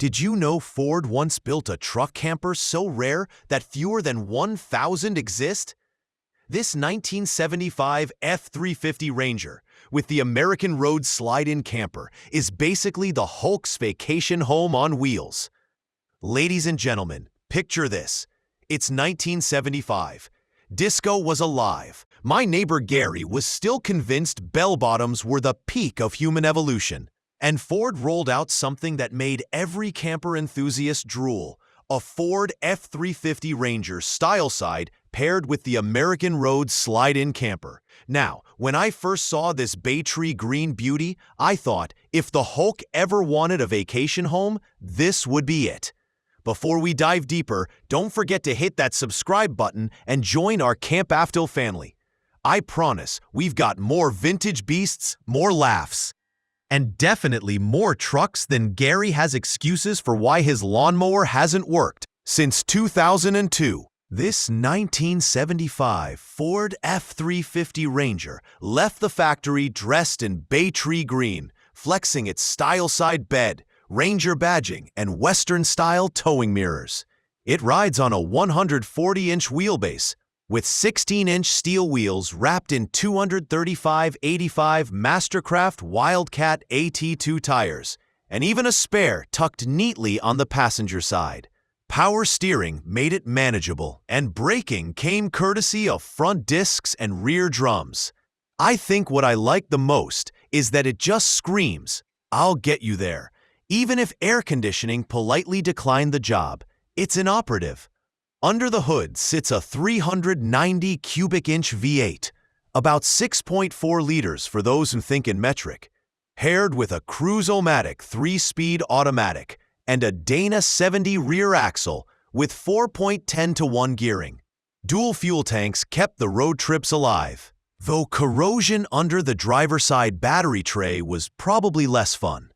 Did you know Ford once built a truck camper so rare that fewer than 1,000 exist? This 1975 F-350 Ranger, with the American Road slide-in camper, is basically the Hulk's vacation home on wheels. Ladies and gentlemen, picture this. It's 1975. Disco was alive. My neighbor Gary was still convinced bell-bottoms were the peak of human evolution. And Ford rolled out something that made every camper enthusiast drool, a Ford F-350 Ranger Styleside paired with the American Road slide-in camper. Now, when I first saw this Baytree Green beauty, I thought, if the Hulk ever wanted a vacation home, this would be it. Before we dive deeper, don't forget to hit that subscribe button and join our CampAvto family. I promise, we've got more vintage beasts, more laughs, and definitely more trucks than Gary has excuses for why his lawnmower hasn't worked since 2002. This 1975 Ford F-350 Ranger left the factory dressed in Baytree Green, flexing its Styleside bed, Ranger badging, and Western-style towing mirrors. It rides on a 140-inch wheelbase, with 16-inch steel wheels wrapped in 235/85 Mastercraft Wildcat AT2 tires, and even a spare tucked neatly on the passenger side. Power steering made it manageable, and braking came courtesy of front discs and rear drums. I think what I like the most is that it just screams, "I'll get you there." Even if air conditioning politely declined the job, it's inoperative. Under the hood sits a 390 cubic inch V8, about 6.4 liters for those who think in metric, paired with a Cruise-O-Matic 3-speed automatic and a Dana 70 rear axle with 4.10-to-1 gearing. Dual fuel tanks kept the road trips alive, though corrosion under the driver's side battery tray was probably less fun.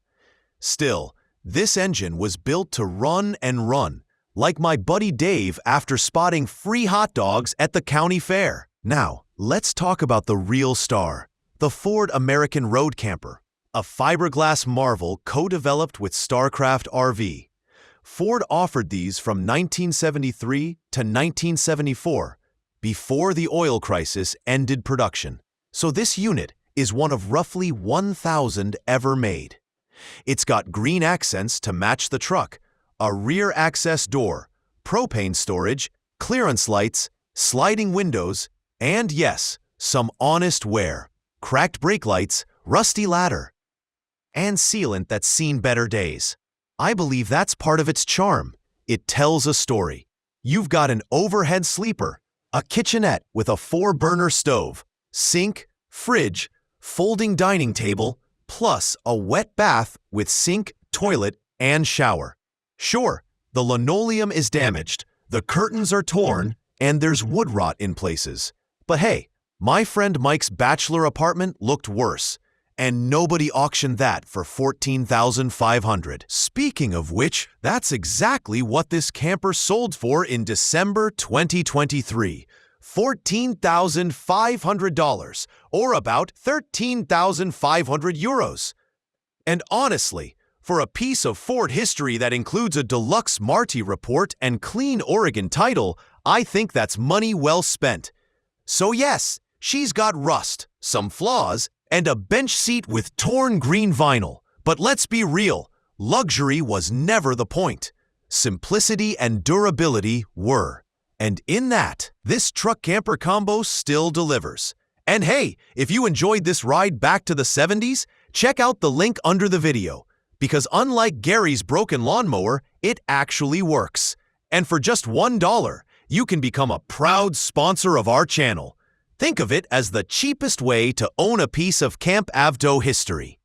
Still, this engine was built to run and run, like my buddy Dave after spotting free hot dogs at the county fair. Now, let's talk about the real star, the Ford American Road Camper, a fiberglass marvel co-developed with Starcraft RV. Ford offered these from 1973 to 1974, before the oil crisis ended production. So this unit is one of roughly 1,000 ever made. It's got green accents to match the truck, a rear access door, propane storage, clearance lights, sliding windows, and yes, some honest wear, cracked brake lights, rusty ladder, and sealant that's seen better days. I believe that's part of its charm. It tells a story. You've got an overhead sleeper, a kitchenette with a 4-burner stove, sink, fridge, folding dining table, plus a wet bath with sink, toilet, and shower. Sure, the linoleum is damaged, the curtains are torn, and there's wood rot in places. But hey, my friend Mike's bachelor apartment looked worse, and nobody auctioned that for $14,500. Speaking of which, that's exactly what this camper sold for in December 2023. $14,500, or about 13,500 euros. And honestly, for a piece of Ford history that includes a Deluxe Marti report and clean Oregon title, I think that's money well spent. So yes, she's got rust, some flaws, and a bench seat with torn green vinyl. But let's be real, luxury was never the point. Simplicity and durability were. And in that, this truck camper combo still delivers. And hey, if you enjoyed this ride back to the 70s, check out the link under the video. Because unlike Gary's broken lawnmower, it actually works. And for just $1, you can become a proud sponsor of our channel. Think of it as the cheapest way to own a piece of CampAvto history.